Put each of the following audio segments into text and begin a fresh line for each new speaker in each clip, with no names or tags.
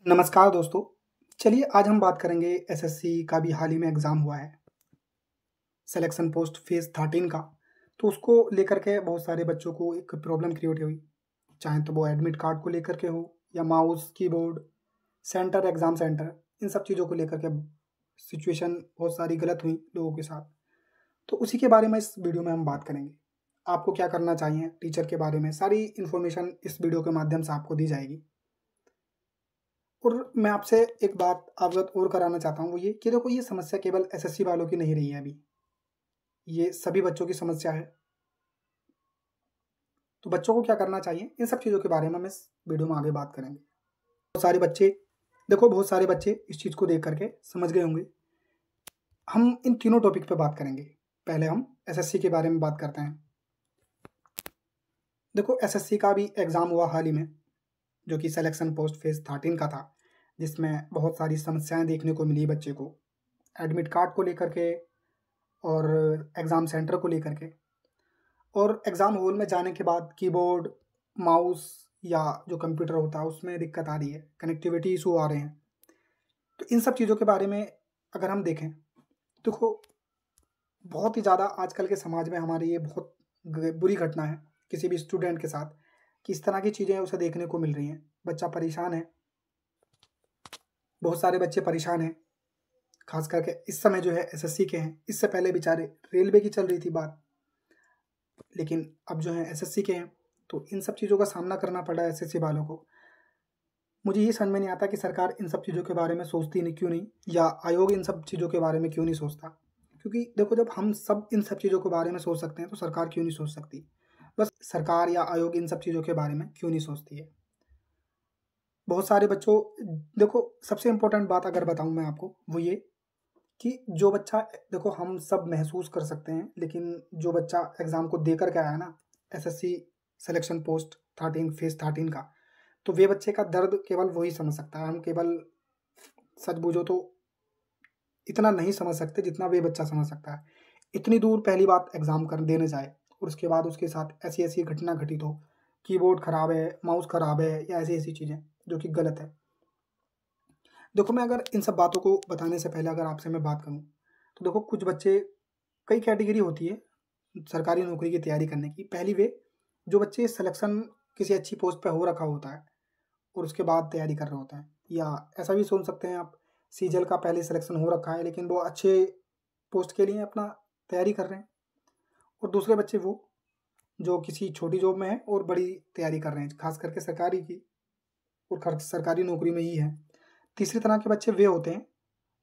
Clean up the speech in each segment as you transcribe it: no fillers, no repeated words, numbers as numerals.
नमस्कार दोस्तों। चलिए आज हम बात करेंगे एसएससी का भी हाल ही में एग्ज़ाम हुआ है, सिलेक्शन पोस्ट फेज़ 13 का। तो उसको लेकर के बहुत सारे बच्चों को एक प्रॉब्लम क्रिएट हुई, चाहे तो वो एडमिट कार्ड को लेकर के हो या mouse, keyboard, centre, exam centre, इन सब चीज़ों को लेकर के सिचुएशन बहुत सारी गलत हुई लोगों के साथ। तो उसी के बारे में इस वीडियो में हम बात करेंगे। आपको क्या करना चाहिए, टीचर के बारे में सारी इन्फॉर्मेशन इस वीडियो के माध्यम से आपको दी जाएगी। और मैं आपसे एक बात अवगत और कराना चाहता हूँ, वो ये कि देखो, ये समस्या केवल एसएससी वालों की नहीं रही है अभी, ये सभी बच्चों की समस्या है। तो बच्चों को क्या करना चाहिए, इन सब चीज़ों के बारे में हम इस वीडियो में आगे बात करेंगे। बहुत सारे बच्चे इस चीज़ को देख करके समझ गए होंगे। हम इन तीनों टॉपिक पे बात करेंगे। पहले हम एसएससी के बारे में बात करते हैं। देखो, एसएससी का भी एग्ज़ाम हुआ हाल ही में, जो कि सिलेक्शन पोस्ट फेज़ 13 का था, जिसमें बहुत सारी समस्याएं देखने को मिली बच्चे को, एडमिट कार्ड को लेकर के और एग्ज़ाम सेंटर को लेकर के। और एग्ज़ाम हॉल में जाने के बाद कीबोर्ड, माउस या जो कंप्यूटर होता है उसमें दिक्कत आ रही है, कनेक्टिविटी इशू आ रहे हैं। तो इन सब चीज़ों के बारे में अगर हम देखें, देखो, बहुत ही ज़्यादा आजकल के समाज में हमारी ये बहुत बुरी घटना है किसी भी स्टूडेंट के साथ, कि इस तरह की चीज़ें उसे देखने को मिल रही हैं। बच्चा परेशान है, बहुत सारे बच्चे परेशान हैं, खास करके इस समय जो है एसएससी के हैं। इससे पहले बेचारे रेलवे की चल रही थी बात, लेकिन अब जो है एसएससी के हैं। तो इन सब चीज़ों का सामना करना पड़ रहा है एसएससी वालों को। मुझे ये समझ में नहीं आता कि सरकार इन सब चीज़ों के बारे में सोचती नहीं, क्यों नहीं, या आयोग इन सब चीज़ों के बारे में क्यों नहीं सोचता। क्योंकि देखो, जब हम सब इन सब चीज़ों के बारे में सोच सकते हैं तो सरकार क्यों नहीं सोच सकती। बस सरकार या आयोग इन सब चीज़ों के बारे में क्यों नहीं सोचती है। बहुत सारे बच्चों, देखो, सबसे इम्पोर्टेंट बात अगर बताऊं मैं आपको, वो ये कि जो बच्चा, देखो, हम सब महसूस कर सकते हैं, लेकिन जो बच्चा एग्ज़ाम को दे कर के आया ना, एसएससी सिलेक्शन पोस्ट 13 फेज़ 13 का, तो वे बच्चे का दर्द केवल वही समझ सकता है। हम केवल सच बूझो तो इतना नहीं समझ सकते जितना वे बच्चा समझ सकता है। इतनी दूर पहली बात एग्ज़ाम कर देने जाए और उसके बाद उसके साथ ऐसी ऐसी घटना घटित हो, कीबोर्ड खराब है, माउस खराब है, या ऐसी ऐसी चीज़ें जो कि गलत है। देखो, मैं अगर इन सब बातों को बताने से पहले अगर आपसे मैं बात करूं, तो देखो, कुछ बच्चे, कई कैटेगरी होती है सरकारी नौकरी की तैयारी करने की। पहली वे, जो बच्चे सिलेक्शन किसी अच्छी पोस्ट पे हो रखा होता है और उसके बाद तैयारी कर रहे होते हैं, या ऐसा भी सोच सकते हैं आप, सीजल का पहले सिलेक्शन हो रखा है लेकिन वो अच्छे पोस्ट के लिए अपना तैयारी कर रहे हैं। और दूसरे बच्चे वो जो किसी छोटी जॉब में है और बड़ी तैयारी कर रहे हैं, खास करके सरकारी की, और सरकारी नौकरी में ही है। तीसरी तरह के बच्चे वे होते हैं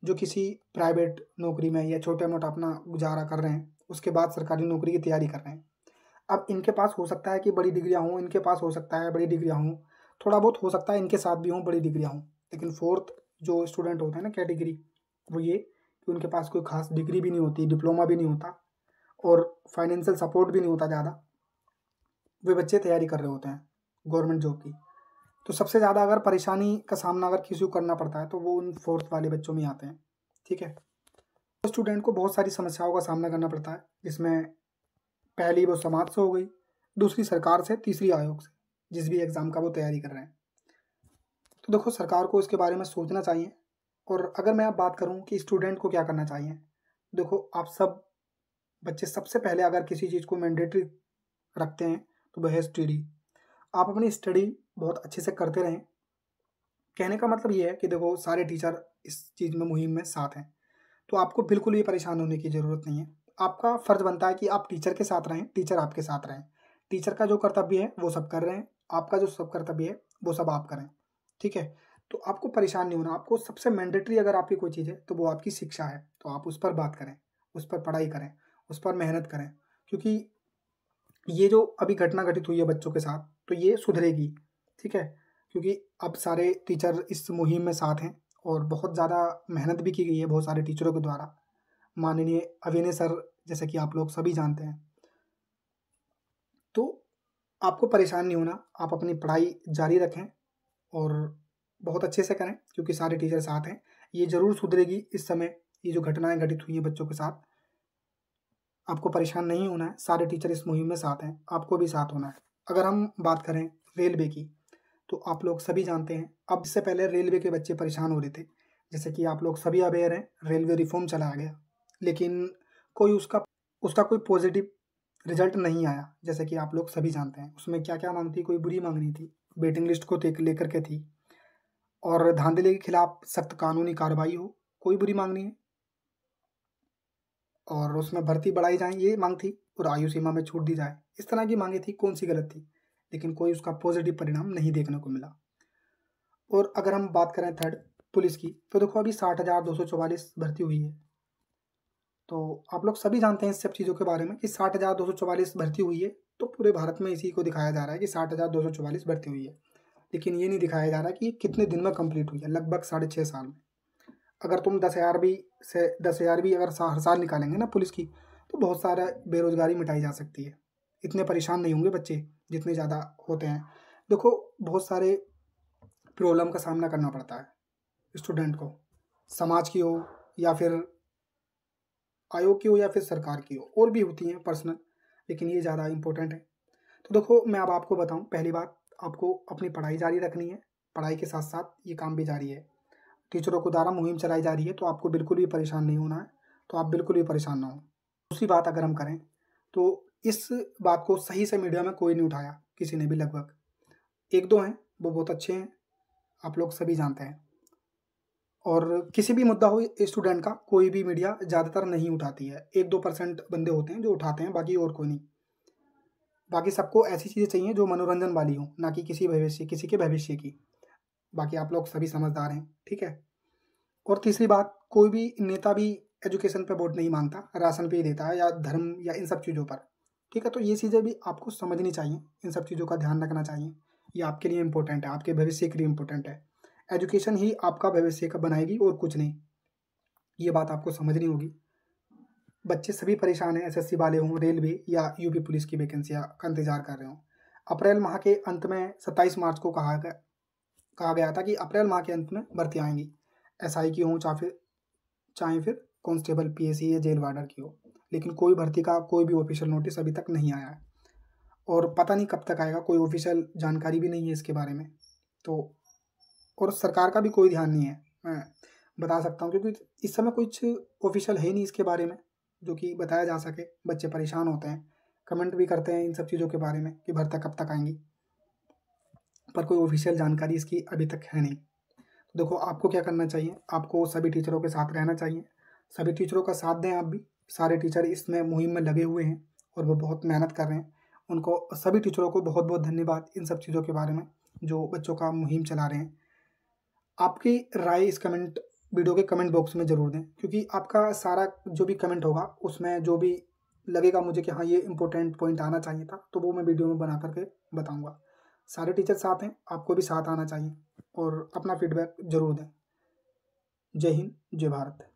जो किसी प्राइवेट नौकरी में या छोटा मोटा अपना गुजारा कर रहे हैं, उसके बाद सरकारी नौकरी की तैयारी कर रहे हैं। अब इनके पास हो सकता है कि बड़ी डिग्रियाँ हों, इनके पास हो सकता है बड़ी डिग्रियाँ हों, थोड़ा बहुत हो सकता है इनके साथ भी हों बड़ी डिग्रियाँ हों, लेकिन फोर्थ जो स्टूडेंट होते हैं ना कैटेगरी, वो ये कि उनके पास कोई खास डिग्री भी नहीं होती, डिप्लोमा भी नहीं होता, और फाइनेंशियल सपोर्ट भी नहीं होता ज़्यादा। वे बच्चे तैयारी कर रहे होते हैं गवर्नमेंट जॉब की। तो सबसे ज़्यादा अगर परेशानी का सामना अगर किसी को करना पड़ता है तो वो उन फोर्थ वाले बच्चों में आते हैं। ठीक है, तो स्टूडेंट को बहुत सारी समस्याओं का सामना करना पड़ता है, जिसमें पहली वो समाज से हो गई, दूसरी सरकार से, तीसरी आयोग से, जिस भी एग्ज़ाम का वो तैयारी कर रहे हैं। तो देखो, सरकार को इसके बारे में सोचना चाहिए। और अगर मैं अब बात करूं कि स्टूडेंट को क्या करना चाहिए, देखो, आप सब बच्चे सबसे पहले अगर किसी चीज़ को मैंडेटरी रखते हैं तो वह है स्टडी। आप अपनी स्टडी बहुत अच्छे से करते रहें। कहने का मतलब ये है कि देखो, सारे टीचर इस चीज़ में मुहिम में साथ हैं, तो आपको बिल्कुल भी परेशान होने की ज़रूरत नहीं है। आपका फ़र्ज़ बनता है कि आप टीचर के साथ रहें, टीचर आपके साथ रहें। टीचर का जो कर्तव्य है वो सब कर रहे हैं, आपका जो सब कर्तव्य है वो सब आप करें। ठीक है, तो आपको परेशान नहीं होना। आपको सबसे मैंडेटरी अगर आपकी कोई चीज़ है तो वो आपकी शिक्षा है, तो आप उस पर बात करें, उस पर पढ़ाई करें, उस पर मेहनत करें। क्योंकि ये जो अभी घटना घटित हुई है बच्चों के साथ, तो ये सुधरेगी। ठीक है, क्योंकि अब सारे टीचर इस मुहिम में साथ हैं और बहुत ज़्यादा मेहनत भी की गई है बहुत सारे टीचरों के द्वारा। माननीय अविनय सर, जैसे कि आप लोग सभी जानते हैं। तो आपको परेशान नहीं होना, आप अपनी पढ़ाई जारी रखें और बहुत अच्छे से करें, क्योंकि सारे टीचर साथ हैं। ये ज़रूर सुधरेगी इस समय, ये जो घटनाएं घटित हुई हैं बच्चों के साथ। आपको परेशान नहीं होना है, सारे टीचर इस मुहिम में साथ हैं, आपको भी साथ होना है। अगर हम बात करें रेलवे की, तो आप लोग सभी जानते हैं, अब इससे पहले रेलवे के बच्चे परेशान हो रहे थे, जैसे कि आप लोग सभी अवेयर हैं, रेलवे रिफॉर्म चलाया गया, लेकिन कोई उसका कोई पॉजिटिव रिजल्ट नहीं आया। जैसे कि आप लोग सभी जानते हैं उसमें क्या क्या मांग थी, कोई बुरी मांग नहीं थी, वेटिंग लिस्ट को लेकर के थी, और धांधली के खिलाफ सख्त कानूनी कार्रवाई हो, कोई बुरी मांग नहीं है, और उसमें भर्ती बढ़ाई जाए ये मांग थी, और आयु सीमा में छूट दी जाए, इस तरह की मांगे थी। कौन सी गलत थी? लेकिन कोई उसका पॉजिटिव परिणाम नहीं देखने को मिला। और अगर हम बात करें थर्ड पुलिस की, तो देखो अभी 60,244 भर्ती हुई है। तो आप लोग सभी जानते हैं इस सब चीज़ों के बारे में कि 60,244 भर्ती हुई है, तो पूरे भारत में इसी को दिखाया जा रहा है कि 60,244 भर्ती हुई है, लेकिन ये नहीं दिखाया जा रहा कि ये कितने दिन में कंप्लीट हुई है, लगभग 6.5 साल में। अगर तुम 10,000 भी अगर हर साल निकालेंगे ना पुलिस की, तो बहुत सारा बेरोजगारी मिटाई जा सकती है। इतने परेशान नहीं होंगे बच्चे जितने ज़्यादा होते हैं। देखो बहुत सारे प्रॉब्लम का सामना करना पड़ता है स्टूडेंट को, समाज की हो या फिर आयोग की हो या फिर सरकार की हो, और भी होती हैं पर्सनल, लेकिन ये ज़्यादा इम्पोर्टेंट है। तो देखो मैं अब आपको बताऊं, पहली बात आपको अपनी पढ़ाई जारी रखनी है, पढ़ाई के साथ साथ ये काम भी जारी है। टीचरों को द्वारा मुहिम चलाई जा रही है, तो आपको बिल्कुल भी परेशान नहीं होना है, तो आप बिल्कुल भी परेशान ना हो। दूसरी बात अगर हम करें तो इस बात को सही से मीडिया में कोई नहीं उठाया, किसी ने भी। लगभग 1-2 हैं, वो बहुत अच्छे हैं, आप लोग सभी जानते हैं। और किसी भी मुद्दा हो स्टूडेंट का, कोई भी मीडिया ज़्यादातर नहीं उठाती है, 1-2% बंदे होते हैं जो उठाते हैं, बाकी और कोई नहीं। बाकी सबको ऐसी चीज़ें चाहिए जो मनोरंजन वाली हो, ना कि किसी के भविष्य की। बाकी आप लोग सभी समझदार हैं, ठीक है। और तीसरी बात, कोई भी नेता भी एजुकेशन पे वोट नहीं मांगता, राशन पे ही देता है, या धर्म या इन सब चीज़ों पर, ठीक है। तो ये चीज़ें भी आपको समझनी चाहिए, इन सब चीज़ों का ध्यान रखना चाहिए। ये आपके लिए इंपॉर्टेंट है, आपके भविष्य के लिए इंपॉर्टेंट है। एजुकेशन ही आपका भविष्य का बनाएगी और कुछ नहीं, ये बात आपको समझनी होगी। बच्चे सभी परेशान हैं, एसएससी वाले हों, रेलवे या यूपी पुलिस की वैकेंसियाँ का इंतजार कर रहे हों। अप्रैल माह के अंत में 27 मार्च को कहा गया था कि अप्रैल माह के अंत में भर्ती आएंगी, एसआई की हो चाहे फिर कांस्टेबल, पीएसी या जेल वार्डर की हो, लेकिन कोई भर्ती का कोई भी ऑफिशियल नोटिस अभी तक नहीं आया है, और पता नहीं कब तक आएगा, कोई ऑफिशियल जानकारी भी नहीं है इसके बारे में। तो और सरकार का भी कोई ध्यान नहीं है, मैं बता सकता हूँ, क्योंकि इस समय कुछ ऑफिशियल है नहीं इसके बारे में जो कि बताया जा सके। बच्चे परेशान होते हैं, कमेंट भी करते हैं इन सब चीज़ों के बारे में कि भर्ती कब तक आएंगी, पर कोई ऑफिशियल जानकारी इसकी अभी तक है नहीं। तो देखो आपको क्या करना चाहिए, आपको सभी टीचरों के साथ रहना चाहिए, सभी टीचरों का साथ दें आप भी। सारे टीचर इसमें मुहिम में लगे हुए हैं और वो बहुत मेहनत कर रहे हैं, उनको सभी टीचरों को बहुत बहुत धन्यवाद इन सब चीज़ों के बारे में जो बच्चों का मुहिम चला रहे हैं। आपकी राय इस वीडियो के कमेंट बॉक्स में ज़रूर दें, क्योंकि आपका सारा जो भी कमेंट होगा उसमें जो भी लगेगा मुझे कि हाँ ये इंपॉर्टेंट पॉइंट आना चाहिए था, तो वो मैं वीडियो में बना करके बताऊंगा। सारे टीचर साथ हैं, आपको भी साथ आना चाहिए और अपना फीडबैक ज़रूर दें। जय हिंद, जय भारत।